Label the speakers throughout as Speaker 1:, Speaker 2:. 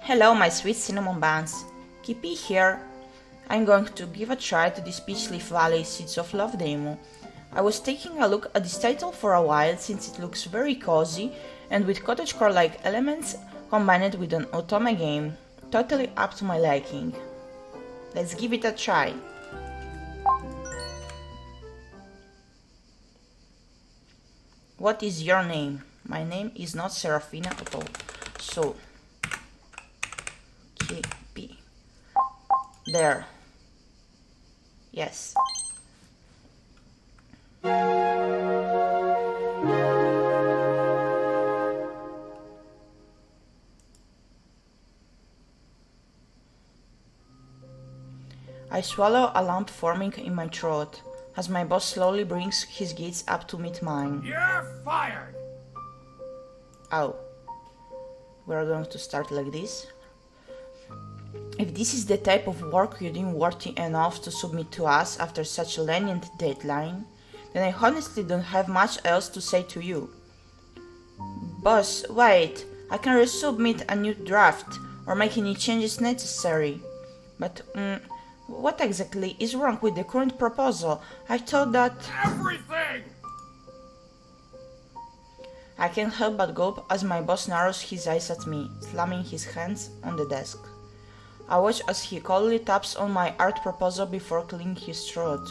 Speaker 1: Hello, my sweet cinnamon buns. Gyepi here. I'm going to give a try to this Peachleaf Valley Seeds of Love demo. I was taking a look at this title for a while since it looks very cozy and with cottagecore-like elements combined with an Otome game. Totally up to my liking. Let's give it a try. What is your name? My name is not Serafina at all. So, Gyepi. There. Yes. I swallow a lump forming in my throat as my boss slowly brings his gaze up to meet mine.
Speaker 2: You're fired!
Speaker 1: Oh. We're going to start like this. If this is the type of work you deem worthy enough to submit to us after such a lenient deadline, then I honestly don't have much else to say to you. Boss, wait, I can resubmit a new draft or make any changes necessary. But, what exactly is wrong with the current proposal? I thought that...
Speaker 2: Everything!
Speaker 1: I can't help but gulp as my boss narrows his eyes at me, slamming his hands on the desk. I watch as he coldly taps on my art proposal before clearing his throat.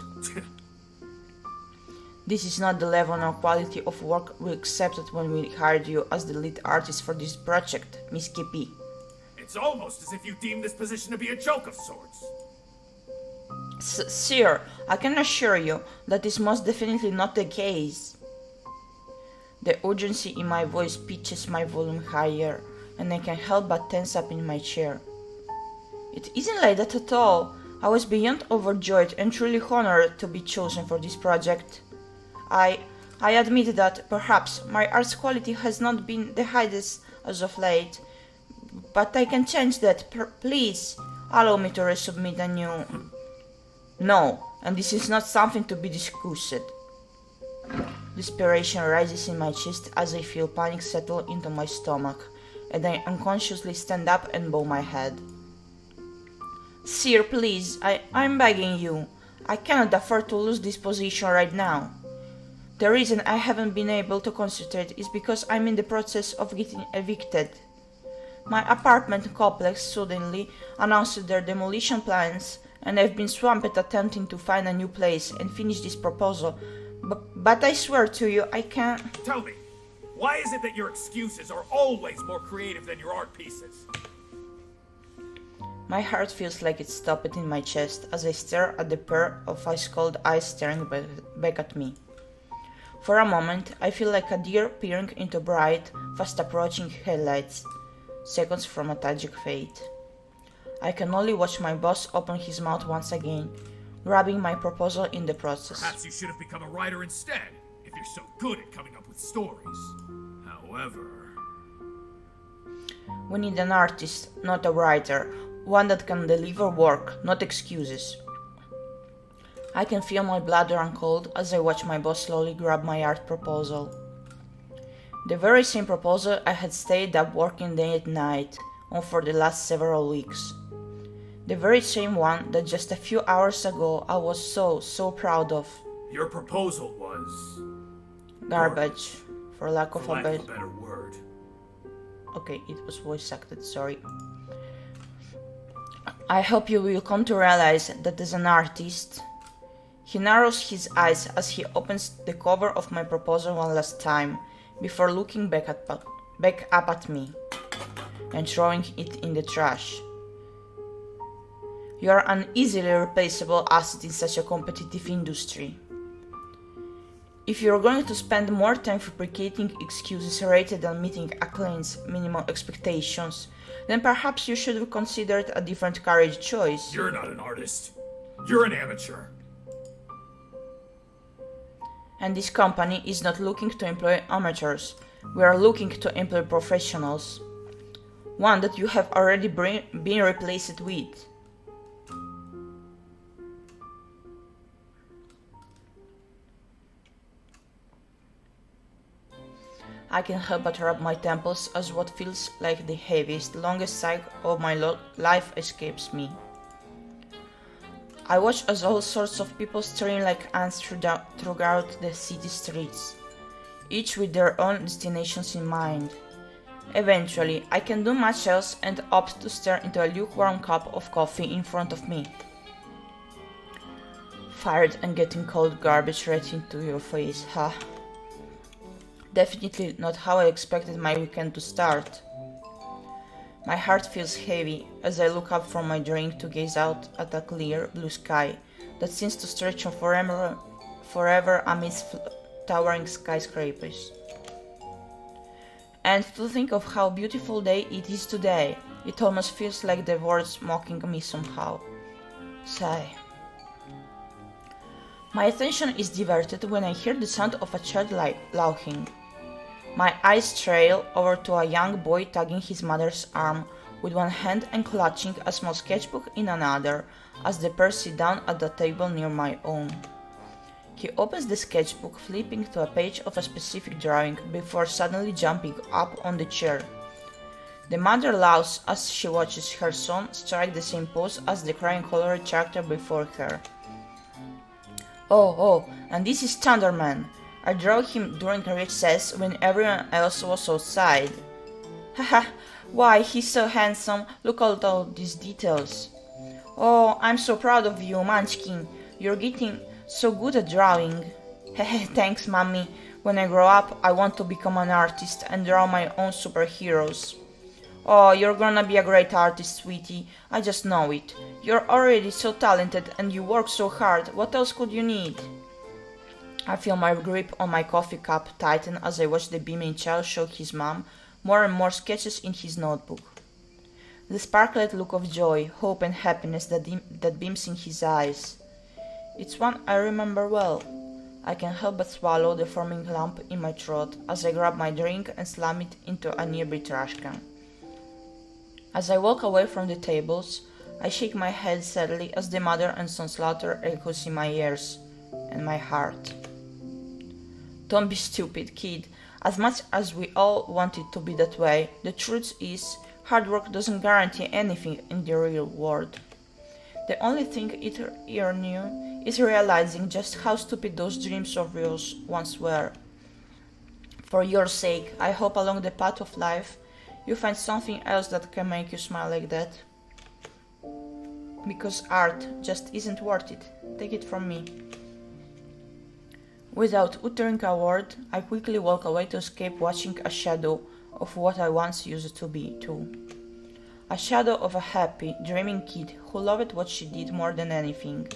Speaker 1: This is not the level or quality of work we accepted when we hired you as the lead artist for this project, Miss Gyepi.
Speaker 2: It's almost as if you deem this position to be a joke of sorts.
Speaker 1: Sir, I can assure you that is most definitely not the case. The urgency in my voice pitches my volume higher, and I can't help but tense up in my chair. It isn't like that at all. I was beyond overjoyed and truly honored to be chosen for this project. I admit that perhaps my art's quality has not been the highest as of late, but I can change that. Please, allow me to resubmit a new... No, and this is not something to be discussed. Desperation rises in my chest as I feel panic settle into my stomach, and I unconsciously stand up and bow my head. Sir, please, I'm begging you. I cannot afford to lose this position right now. The reason I haven't been able to concentrate is because I'm in the process of getting evicted. My apartment complex suddenly announced their demolition plans, and I've been swamped attempting to find a new place and finish this proposal. But I swear to you, I can't...
Speaker 2: Tell me, why is it that your excuses are always more creative than your art pieces?
Speaker 1: My heart feels like it's stopped in my chest as I stare at the pair of ice-cold eyes staring back at me. For a moment, I feel like a deer peering into bright, fast-approaching headlights, seconds from a tragic fate. I can only watch my boss open his mouth once again, grabbing my proposal in the process.
Speaker 2: Perhaps you should have become a writer instead, if you're so good at coming up with stories. However...
Speaker 1: We need an artist, not a writer. One that can deliver work, not excuses. I can feel my blood run cold as I watch my boss slowly grab my art proposal. The very same proposal I had stayed up working day and night on for the last several weeks. The very same one that just a few hours ago I was so proud of.
Speaker 2: Your proposal was...
Speaker 1: Garbage, for lack of a
Speaker 2: better word.
Speaker 1: Okay, it was voice acted, sorry. I hope you will come to realize that as an artist... He narrows his eyes as he opens the cover of my proposal one last time, before looking back up at me, and throwing it in the trash. You are an easily replaceable asset in such a competitive industry. If you're going to spend more time fabricating excuses rather than meeting a client's minimum expectations, then perhaps you should have considered a different career choice.
Speaker 2: You're not an artist. You're an amateur.
Speaker 1: And this company is not looking to employ amateurs. We are looking to employ professionals. One that you have already been replaced with. I can help but rub my temples as what feels like the heaviest, longest sigh of my life escapes me. I watch as all sorts of people stream like ants throughout the city streets, each with their own destinations in mind. Eventually, I can do much else and opt to stare into a lukewarm cup of coffee in front of me. Fired and getting cold garbage right into your face, huh? Definitely not how I expected my weekend to start. My heart feels heavy as I look up from my drink to gaze out at a clear blue sky that seems to stretch on forever amidst towering skyscrapers. And to think of how beautiful day it is today, it almost feels like the words mocking me somehow. Sigh. My attention is diverted when I hear the sound of a child laughing. My eyes trail over to a young boy tugging his mother's arm with one hand and clutching a small sketchbook in another as the pair sit down at the table near my own. He opens the sketchbook, flipping to a page of a specific drawing before suddenly jumping up on the chair. The mother laughs as she watches her son strike the same pose as the crayon-colored character before her. Oh, and this is Thunderman. I drew him during recess when everyone else was outside. Haha, why, he's so handsome, look at all these details. Oh, I'm so proud of you, Munchkin, you're getting so good at drawing. Hehe, thanks, mommy. When I grow up, I want to become an artist and draw my own superheroes. Oh, you're gonna be a great artist, sweetie, I just know it. You're already so talented and you work so hard, what else could you need? I feel my grip on my coffee cup tighten as I watch the beaming child show his mom more and more sketches in his notebook. The sparklet look of joy, hope and happiness that beams in his eyes. It's one I remember well. I can help but swallow the forming lump in my throat as I grab my drink and slam it into a nearby trash can. As I walk away from the tables, I shake my head sadly as the mother and son's laughter echoes in my ears and my heart. Don't be stupid, kid. As much as we all want it to be that way, the truth is, hard work doesn't guarantee anything in the real world. The only thing it earns you is realizing just how stupid those dreams of yours once were. For your sake, I hope along the path of life, you find something else that can make you smile like that. Because art just isn't worth it. Take it from me. Without uttering a word, I quickly walk away to escape watching a shadow of what I once used to be, too. A shadow of a happy, dreaming kid who loved what she did more than anything.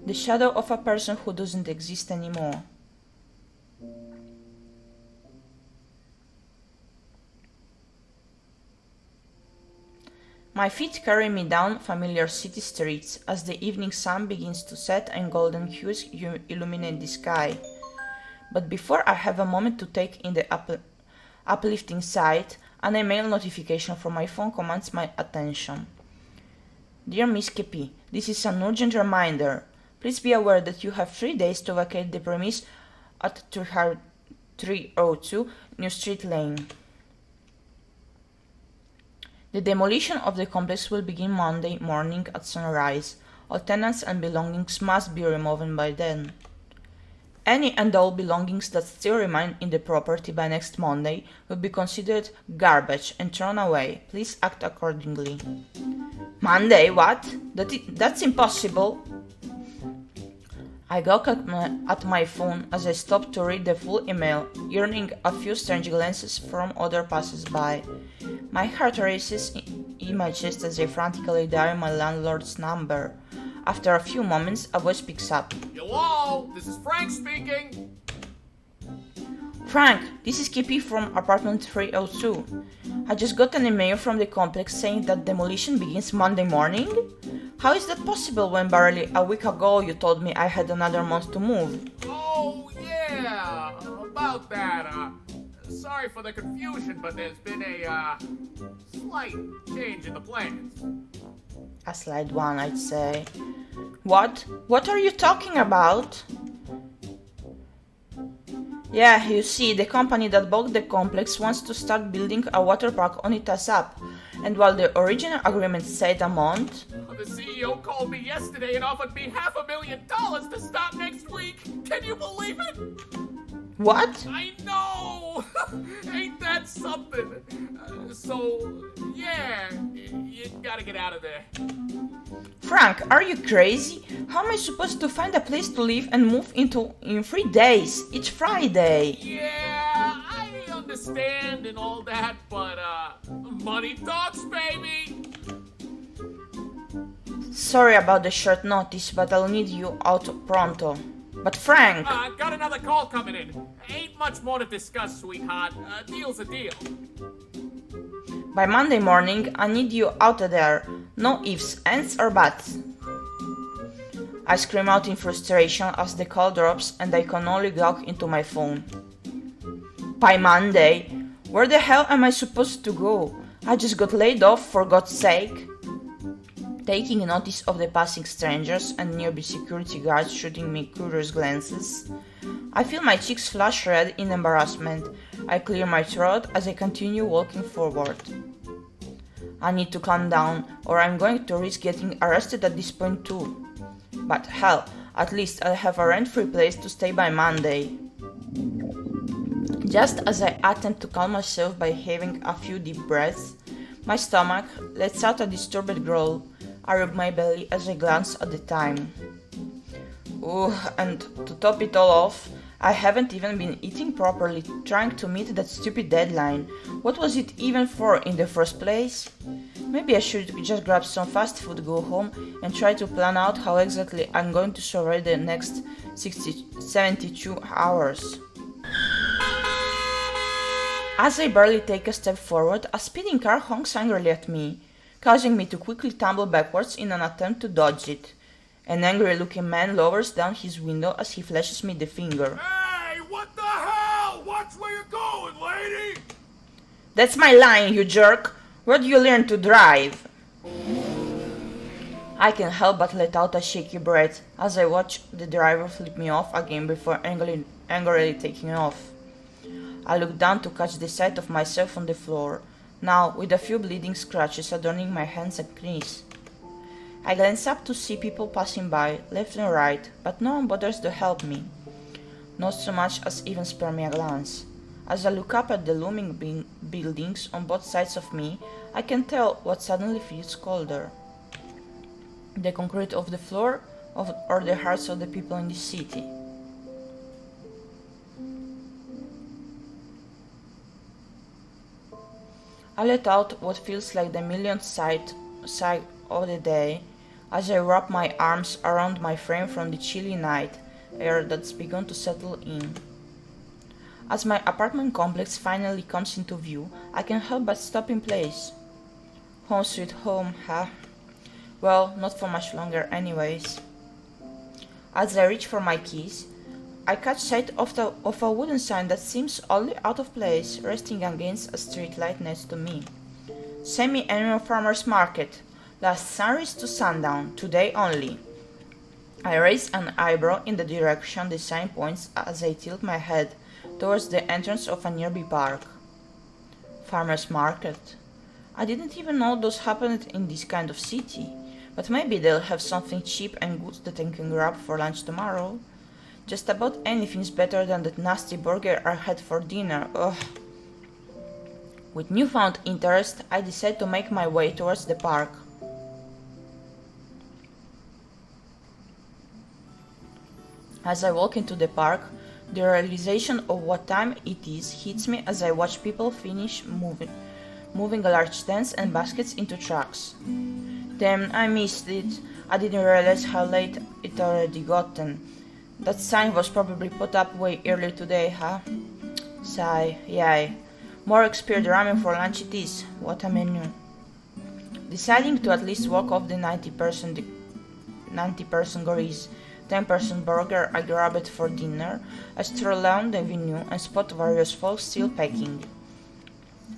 Speaker 1: The shadow of a person who doesn't exist anymore. My feet carry me down familiar city streets as the evening sun begins to set and golden hues illuminate the sky. But before I have a moment to take in the uplifting sight, an email notification from my phone commands my attention. Dear Miss Gyepi, this is an urgent reminder. Please be aware that you have 3 days to vacate the premise at 302 New Street Lane. The demolition of the complex will begin Monday morning at sunrise. All tenants and belongings must be removed by then. Any and all belongings that still remain in the property by next Monday will be considered garbage and thrown away. Please act accordingly. Monday? What? That's impossible. I gawk at my phone as I stop to read the full email, earning a few strange glances from other passers-by. My heart races in my chest as I frantically dial my landlord's number. After a few moments, a voice picks up.
Speaker 2: Hello, this is Frank speaking.
Speaker 1: Frank, this is Gyepi from apartment 302. I just got an email from the complex saying that demolition begins Monday morning? How is that possible when barely a week ago you told me I had another month to move?
Speaker 2: Oh, yeah, about that, sorry for the confusion, but there's been a, slight change in the plans.
Speaker 1: A slight one, I'd say. What? What are you talking about? Yeah, you see, the company that bought the complex wants to start building a water park on it ASAP. And while the original agreement said a month,
Speaker 2: The CEO called me yesterday and offered me $500,000 to start next week. Can you believe it?
Speaker 1: what?
Speaker 2: I know! Ain't that something? So, yeah, you gotta get out of there.
Speaker 1: Frank, are you crazy? How am I supposed to find a place to live and move into in 3 days? It's Friday.
Speaker 2: Yeah, I understand and all that, but, money talks, baby!
Speaker 1: Sorry about the short notice, but I'll need you out pronto. But Frank!
Speaker 2: Got another call coming in. Ain't much more to discuss, sweetheart. Deal's a deal.
Speaker 1: By Monday morning, I need you out of there. No ifs, ands, or buts. I scream out in frustration as the call drops and I can only gawk into my phone. By Monday? Where the hell am I supposed to go? I just got laid off, for God's sake. Taking notice of the passing strangers and nearby security guards shooting me curious glances, I feel my cheeks flush red in embarrassment. I clear my throat as I continue walking forward. I need to calm down, or I'm going to risk getting arrested at this point too. But hell, at least I'll have a rent-free place to stay by Monday. Just as I attempt to calm myself by having a few deep breaths, my stomach lets out a disturbed growl. I rub my belly as I glance at the time. Ooh, and to top it all off, I haven't even been eating properly trying to meet that stupid deadline. What was it even for in the first place? Maybe I should just grab some fast food, go home, and try to plan out how exactly I'm going to survive the next 72 hours. As I barely take a step forward, a speeding car honks angrily at me, causing me to quickly tumble backwards in an attempt to dodge it. An angry-looking man lowers down his window as he flashes me the finger.
Speaker 2: Hey, what the hell? Watch where you're going, lady!
Speaker 1: That's my line, you jerk! Where do you learn to drive? I can't help but let out a shaky breath as I watch the driver flip me off again before angrily taking off. I look down to catch the sight of myself on the floor, now with a few bleeding scratches adorning my hands and knees. I glance up to see people passing by, left and right, but no one bothers to help me. Not so much as even spare me a glance. As I look up at the looming buildings on both sides of me, I can tell what suddenly feels colder. The concrete of the floor or the hearts of the people in the city. I let out what feels like the millionth sigh of the day as I wrap my arms around my frame from the chilly night air that's begun to settle in. As my apartment complex finally comes into view, I can't help but stop in place. Home sweet home, huh? Well, not for much longer anyways. As I reach for my keys, I catch sight of a wooden sign that seems oddly out of place, resting against a street light next to me. Semi-annual farmers market. Last sunrise to sundown, today only. I raise an eyebrow in the direction the sign points as I tilt my head towards the entrance of a nearby park. Farmers market. I didn't even know those happened in this kind of city, but maybe they'll have something cheap and good that I can grab for lunch tomorrow. Just about anything's better than that nasty burger I had for dinner. Ugh. With newfound interest, I decide to make my way towards the park. As I walk into the park, the realization of what time it is hits me as I watch people finish moving large tents and baskets into trucks. Damn, I missed it. I didn't realize how late it already gotten. That sign was probably put up way earlier today, huh? Sigh, yay. More expired ramen for lunch it is. What a menu. Deciding to at least walk off the 90% grease, 10% burger I grab it for dinner, I stroll down the avenue and spot various folks still packing.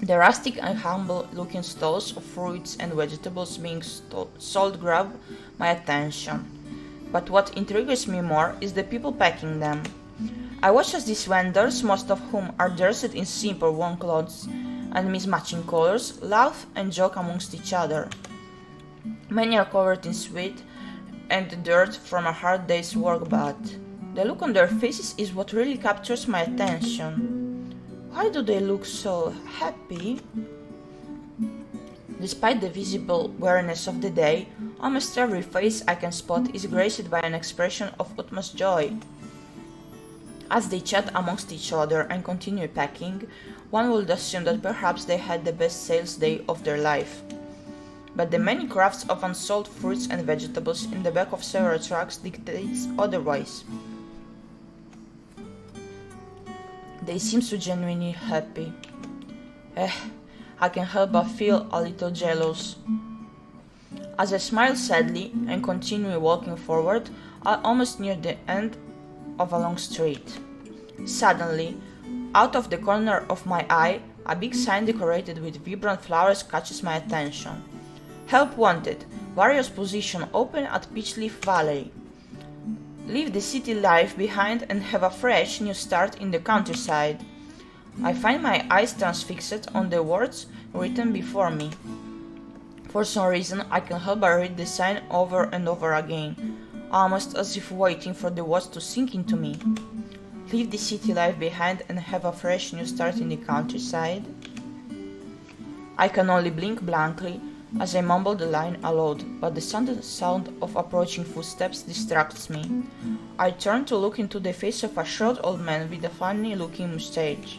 Speaker 1: The rustic and humble looking stalls of fruits and vegetables being sold grab my attention. But what intrigues me more is the people packing them. I watch as these vendors, most of whom are dressed in simple warm clothes and mismatching colors, laugh and joke amongst each other. Many are covered in sweat and dirt from a hard day's work, but the look on their faces is what really captures my attention. Why do they look so happy? Despite the visible weariness of the day, almost every face I can spot is graced by an expression of utmost joy. As they chat amongst each other and continue packing, one would assume that perhaps they had the best sales day of their life. But the many crafts of unsold fruits and vegetables in the back of several trucks dictates otherwise. They seem so genuinely happy. I can help but feel a little jealous. As I smile sadly and continue walking forward, I'm almost near the end of a long street. Suddenly, out of the corner of my eye, a big sign decorated with vibrant flowers catches my attention. Help wanted. Various positions open at Peachleaf Valley. Leave the city life behind and have a fresh new start in the countryside. I find my eyes transfixed on the words written before me. For some reason, I can help but read the sign over and over again, almost as if waiting for the words to sink into me. Leave the city life behind and have a fresh new start in the countryside. I can only blink blankly as I mumble the line aloud, but the sound of approaching footsteps distracts me. I turn to look into the face of a short old man with a funny-looking mustache.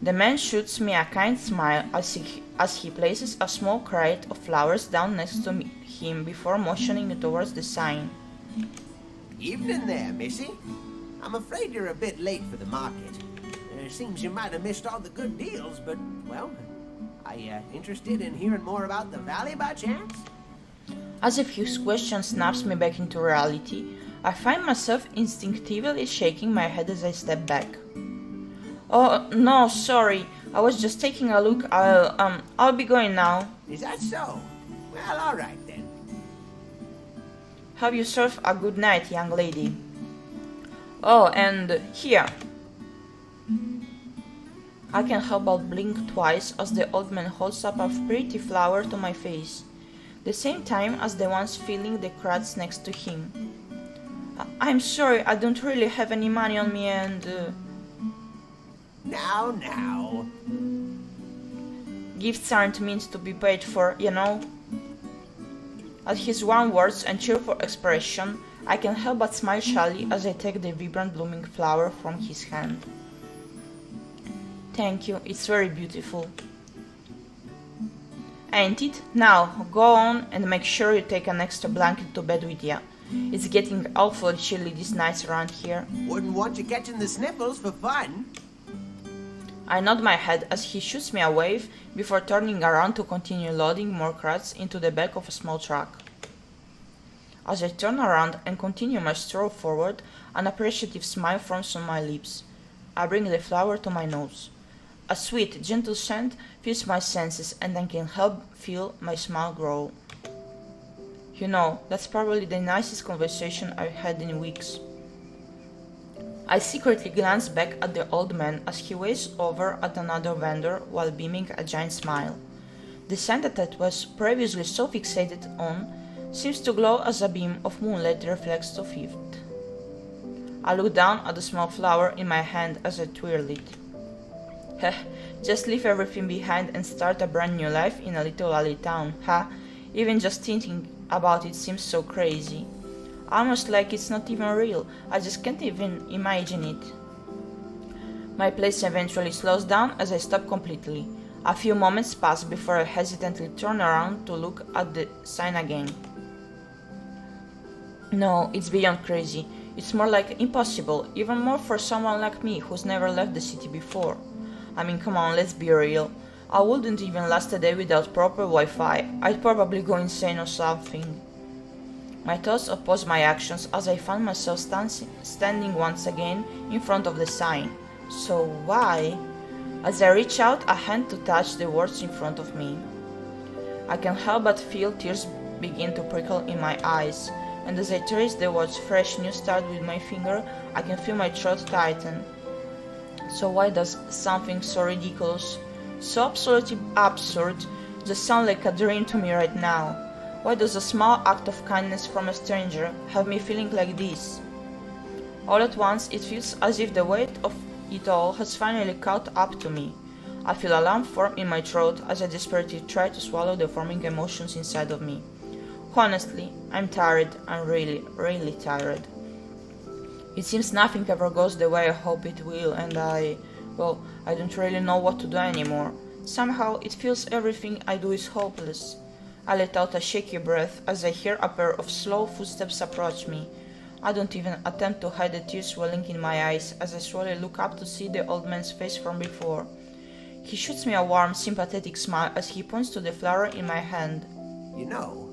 Speaker 1: The man shoots me a kind smile as he places a small crate of flowers down next to him before motioning towards the sign.
Speaker 3: Evening there, missy. I'm afraid you're a bit late for the market. Seems you might have missed all the good deals, but, well, are you interested in hearing more about the valley by chance?
Speaker 1: As if his question snaps me back into reality, I find myself instinctively shaking my head as I step back. Oh, no, sorry. I was just taking a look. I'll be going now.
Speaker 3: Is that so? Well, all right then.
Speaker 1: Have yourself a good night, young lady. Oh, and here. I can't help but blink twice as the old man holds up a pretty flower to my face, the same time as the ones filling the crates next to him. I'm sorry, I don't really have any money on me and...
Speaker 3: Now.
Speaker 1: Gifts aren't meant to be paid for, you know. At his warm words and cheerful expression, I can't help but smile shyly as I take the vibrant blooming flower from his hand. Thank you, it's very beautiful. Ain't it? Now, go on and make sure you take an extra blanket to bed with you. It's getting awfully chilly these nights around here.
Speaker 3: Wouldn't want you catching the sniffles for fun.
Speaker 1: I nod my head as he shoots me a wave before turning around to continue loading more crates into the back of a small truck. As I turn around and continue my stroll forward, an appreciative smile forms on my lips. I bring the flower to my nose. A sweet, gentle scent fills my senses and I can't help feel my smile grow. You know, that's probably the nicest conversation I've had in weeks. I secretly glance back at the old man as he waves over at another vendor while beaming a giant smile. The scent that I was previously so fixated on seems to glow as a beam of moonlight reflects off it. I look down at the small flower in my hand as I twirl it. Heh, just leave everything behind and start a brand new life in a little alley town, huh? Even just thinking about it seems so crazy. Almost like it's not even real, I just can't even imagine it. My pace eventually slows down as I stop completely. A few moments pass before I hesitantly turn around to look at the sign again. No, it's beyond crazy. It's more like impossible, even more for someone like me who's never left the city before. I mean, come on, let's be real. I wouldn't even last a day without proper Wi-Fi. I'd probably go insane or something. My thoughts oppose my actions as I find myself standing once again in front of the sign. So why? As I reach out a hand to touch the words in front of me. I can't help but feel tears begin to prickle in my eyes, and as I trace the words fresh new start with my finger, I can feel my throat tighten. So why does something so ridiculous, so absolutely absurd, just sound like a dream to me right now? Why does a small act of kindness from a stranger have me feeling like this? All at once, it feels as if the weight of it all has finally caught up to me. I feel a lump form in my throat as I desperately try to swallow the forming emotions inside of me. Honestly, I'm tired. I'm really, really tired. It seems nothing ever goes the way I hope it will, and I don't really know what to do anymore. Somehow, it feels everything I do is hopeless. I let out a shaky breath as I hear a pair of slow footsteps approach me. I don't even attempt to hide the tears welling in my eyes as I slowly look up to see the old man's face from before. He shoots me a warm, sympathetic smile as he points to the flower in my hand.
Speaker 3: You know,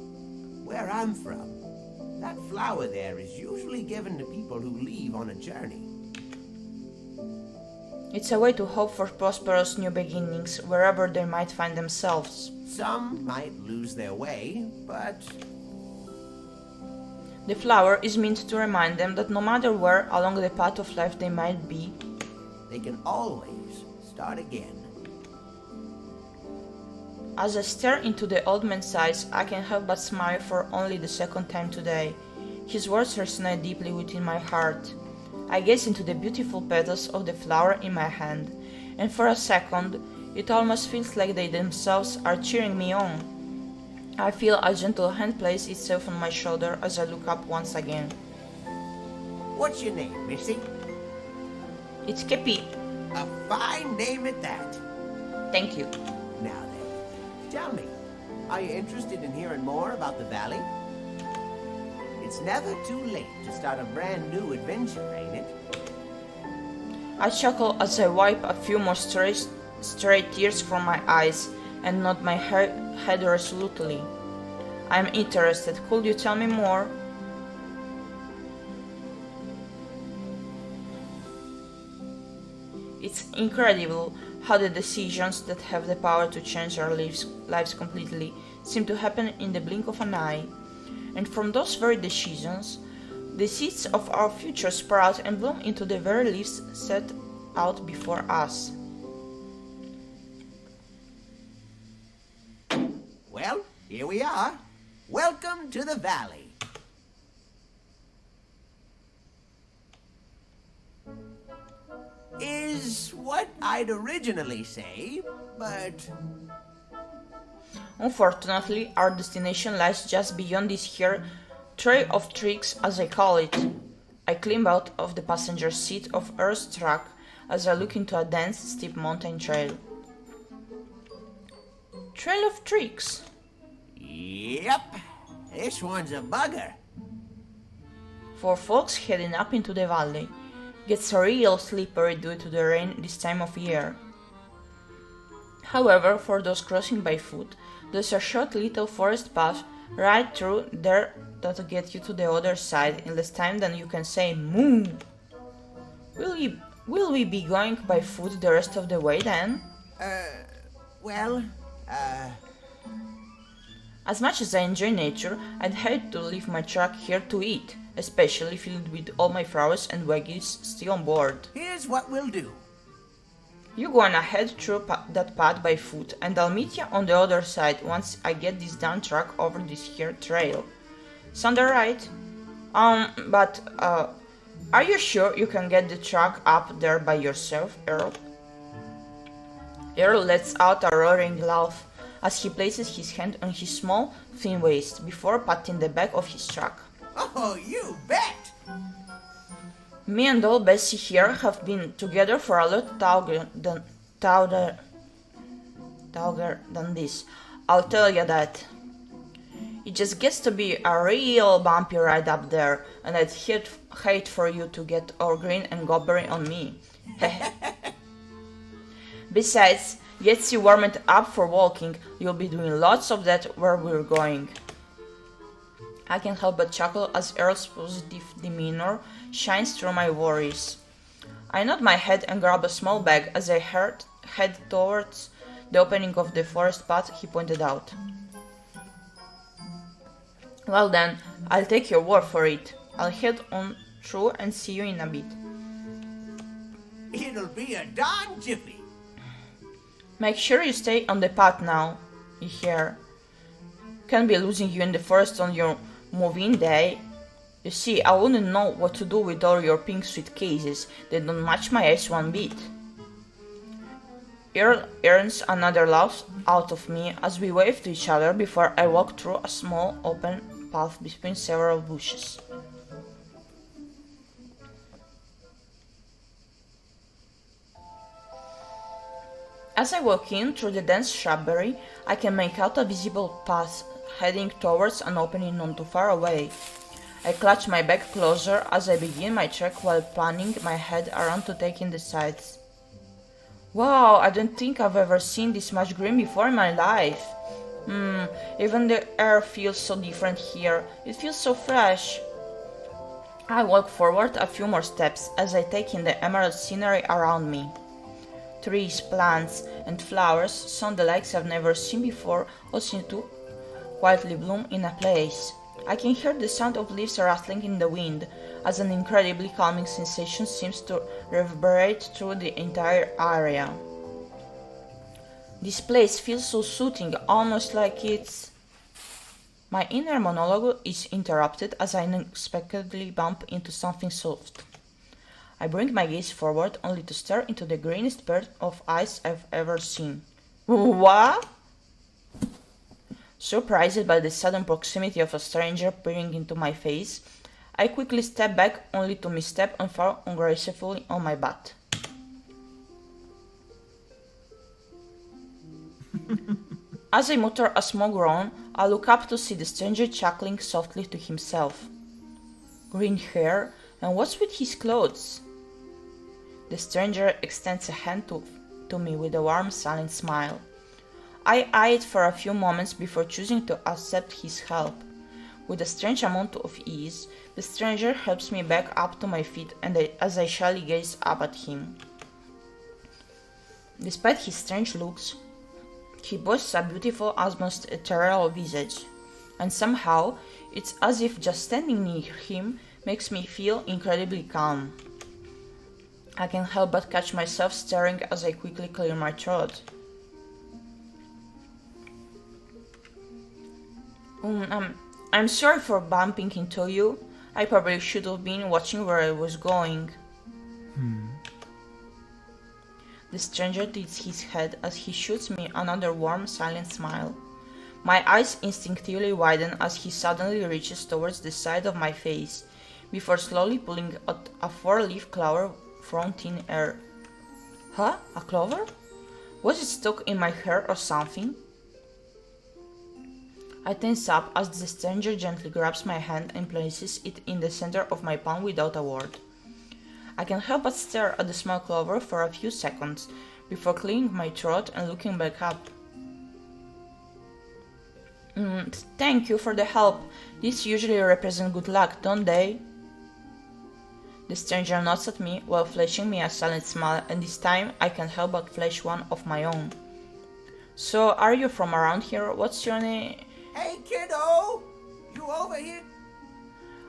Speaker 3: where I'm from, that flower there is usually given to people who leave on a journey.
Speaker 1: It's a way to hope for prosperous new beginnings wherever they might find themselves.
Speaker 3: Some might lose their way, but
Speaker 1: the flower is meant to remind them that no matter where along the path of life they might be,
Speaker 3: they can always start again.
Speaker 1: As I stare into the old man's eyes, I can't help but smile for only the second time today. His words resonate deeply within my heart. I gaze into the beautiful petals of the flower in my hand, and for a second, it almost feels like they themselves are cheering me on. I feel a gentle hand place itself on my shoulder as I look up once again.
Speaker 3: What's your name, Missy?
Speaker 1: It's Gyepi.
Speaker 3: A fine name at that.
Speaker 1: Thank you.
Speaker 3: Now then, tell me, are you interested in hearing more about the valley? It's never too late to start a brand new adventure, ain't it?
Speaker 1: I chuckle as I wipe a few more stray tears from my eyes and nod my head resolutely. I'm interested. Could you tell me more? It's incredible how the decisions that have the power to change our lives completely seem to happen in the blink of an eye. And from those very decisions, the seeds of our future sprout and bloom into the very leaves set out before us.
Speaker 3: Well, here we are. Welcome to the valley. Is what I'd originally say, but
Speaker 1: Unfortunately, our destination lies just beyond this here trail of tricks, as I call it. I climb out of the passenger seat of Earth's truck as I look into a dense, steep mountain trail. Trail of tricks.
Speaker 3: Yep, this one's a bugger.
Speaker 1: For folks heading up into the valley, gets real slippery due to the rain this time of year. However, for those crossing by foot, there's a short little forest path right through there that'll get you to the other side in less time than you can say moo. Will we be going by foot the rest of the way then? As much as I enjoy nature, I'd hate to leave my truck here to eat, especially filled with all my flowers and veggies still on board.
Speaker 3: Here's what we'll do.
Speaker 1: You go on ahead through that path by foot, and I'll meet you on the other side once I get this damn truck over this here trail. Sound alright? But are you sure you can get the truck up there by yourself, Earl? Earl lets out a roaring laugh as he places his hand on his small, thin waist before patting the back of his truck.
Speaker 3: Oh, you bet!
Speaker 1: Me and old Bessie here have been together for a lot longer than this. I'll tell you that. It just gets to be a real bumpy ride up there, and I'd hate for you to get all green and gobbery on me. Besides, gets you warmed up for walking. You'll be doing lots of that where we're going. I can't help but chuckle as Earl's positive demeanor shines through my worries. I nod my head and grab a small bag as I head towards the opening of the forest path he pointed out. Well then, I'll take your word for it. I'll head on through and see you in a bit.
Speaker 3: It'll be a darn jiffy.
Speaker 1: Make sure you stay on the path now, you hear. Can't be losing you in the forest on your move-in day. You see, I wouldn't know what to do with all your pink suitcases. They don't match my eyes one bit. Earl earns another laugh out of me as we wave to each other before I walk through a small open path between several bushes. As I walk in through the dense shrubbery, I can make out a visible path heading towards an opening not too far away. I clutch my bag closer as I begin my trek while planning my head around to take in the sights. Wow, I don't think I've ever seen this much green before in my life. Even the air feels so different here. It feels so fresh. I walk forward a few more steps as I take in the emerald scenery around me. Trees, plants, and flowers, some the likes I've never seen before, all seem to quietly bloom in a place. I can hear the sound of leaves rattling in the wind, as an incredibly calming sensation seems to reverberate through the entire area. This place feels so soothing, almost like it's... My inner monologue is interrupted as I unexpectedly bump into something soft. I bring my gaze forward only to stare into the greenest pair of eyes I've ever seen. What? Surprised by the sudden proximity of a stranger peering into my face, I quickly step back only to misstep and fall ungracefully on my butt. As I mutter a small groan, I look up to see the stranger chuckling softly to himself. Green hair, and what's with his clothes? The stranger extends a hand to me with a warm, silent smile. I eye it for a few moments before choosing to accept his help. With a strange amount of ease, the stranger helps me back up to my feet as I shyly gaze up at him. Despite his strange looks, he boasts a beautiful, almost ethereal visage, and somehow it's as if just standing near him makes me feel incredibly calm. I can't help but catch myself staring as I quickly clear my throat. I'm sorry for bumping into you. I probably should have been watching where I was going. The stranger tilts his head as he shoots me another warm, silent smile. My eyes instinctively widen as he suddenly reaches towards the side of my face, before slowly pulling out a four-leaf clover from thin air. Huh? A clover? Was it stuck in my hair or something? I tense up as the stranger gently grabs my hand and places it in the center of my palm without a word. I can't help but stare at the small clover for a few seconds before clearing my throat and looking back up. Thank you for the help. These usually represent good luck, don't they? The stranger nods at me while flashing me a silent smile, and this time I can't help but flash one of my own. So, are you from around here? What's your name?
Speaker 3: Hey, kiddo! You over here?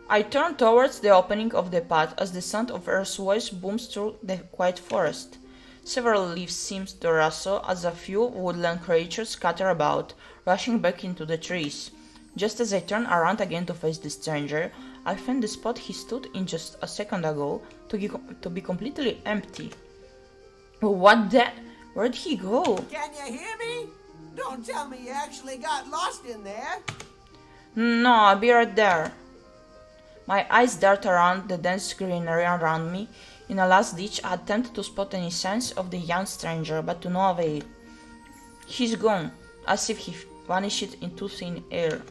Speaker 1: I turn towards the opening of the path as the sound of Earth's voice booms through the quiet forest. Several leaves seem to rustle as a few woodland creatures scatter about, rushing back into the trees. Just as I turn around again to face the stranger, I find the spot he stood in just a second ago to be completely empty. What the... Where'd he go?
Speaker 3: Can you hear me? Don't tell me you actually got lost in there.
Speaker 1: No, I'll be right there. My eyes dart around the dense greenery around me in a last-ditch attempt to spot any signs of the young stranger, but to no avail. He's gone, as if he vanished into thin air.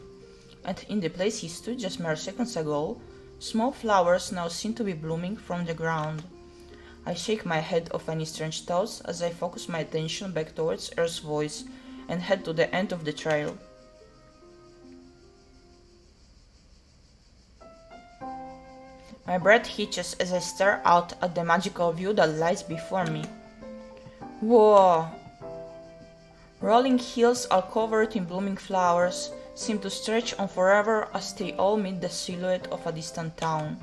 Speaker 1: And in the place he stood just mere seconds ago, small flowers now seem to be blooming from the ground. I shake my head of any strange thoughts as I focus my attention back towards Earth's voice and head to the end of the trail. My breath hitches as I stare out at the magical view that lies before me. Whoa! Rolling hills are covered in blooming flowers, seem to stretch on forever as they all meet the silhouette of a distant town.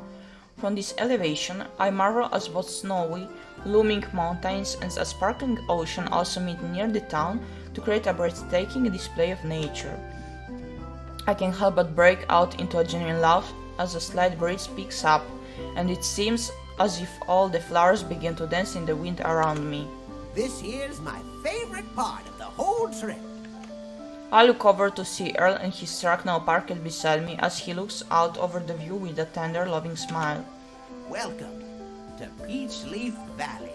Speaker 1: From this elevation, I marvel as both snowy, looming mountains and a sparkling ocean also meet near the town to create a breathtaking display of nature. I can't help but break out into a genuine laugh as a slight breeze picks up, and it seems as if all the flowers begin to dance in the wind around me.
Speaker 3: This here's my favorite part of the whole trip.
Speaker 1: I look over to see Earl and his truck now parked beside me as he looks out over the view with a tender, loving smile.
Speaker 3: Welcome to Peachleaf Valley.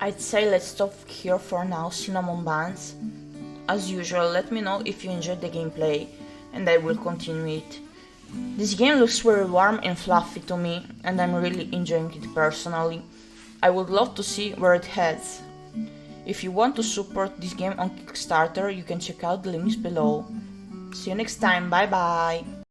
Speaker 1: I'd say let's stop here for now, cinnamon buns. As usual, let me know if you enjoyed the gameplay, and I will continue it. This game looks very warm and fluffy to me, and I'm really enjoying it personally. I would love to see where it heads. If you want to support this game on Kickstarter, you can check out the links below. See you next time, bye bye!